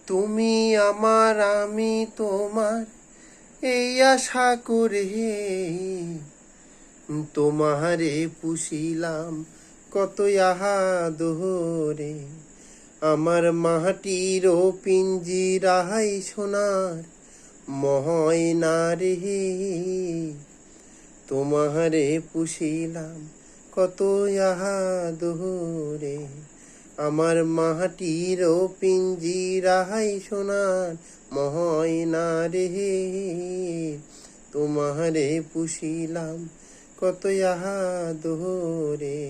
তুমি আমার আমি তোমার এই আশা করে তোমারে পুষিলাম কত আহা দোহরে। আমার মাটির পিঞ্জিরাই সোনার ময়না রে, তোমারে পুষিলাম কত আহা দোহরে। আমার মাটির পিঞ্জিরাই সোনার ময়না রে, তোমারে পুষিলাম কত আহা দোহরে।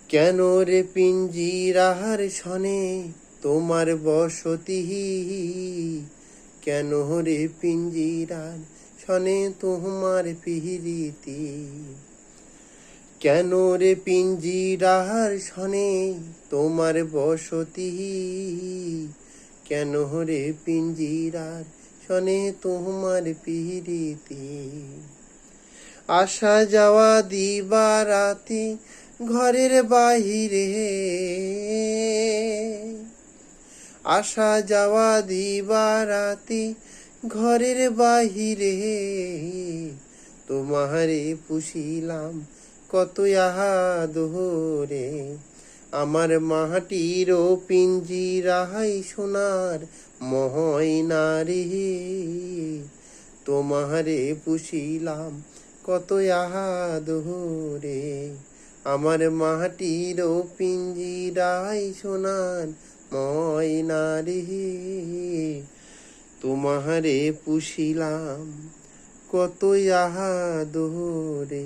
কেন রে পিঞ্জিরার সনে তোমার বসতি, কেন রে পিঞ্জিরার সনে তোমার পিরিতি। কেন রে পিঞ্জিরার সনে তোমার বসতি, কেন রে পিঞ্জিরার সনে তোমার পিরিতি। আসা যাওয়া দিবা রাতি ঘরের বাহিরে, আসা যাওয়া দিবা রাতি ঘরের বাহিরে, তোমারে পুষিলাম কত আহা দোহরে। আমার মাটির পিঞ্জিরাই সোনার ময়না রে, তোমারে পুষিলাম কত আহা দোহরে। আমার মাটির পিঞ্জিরাই সোনার ময়না রে, তোমারে পুষিলাম কত আহা দোহরে।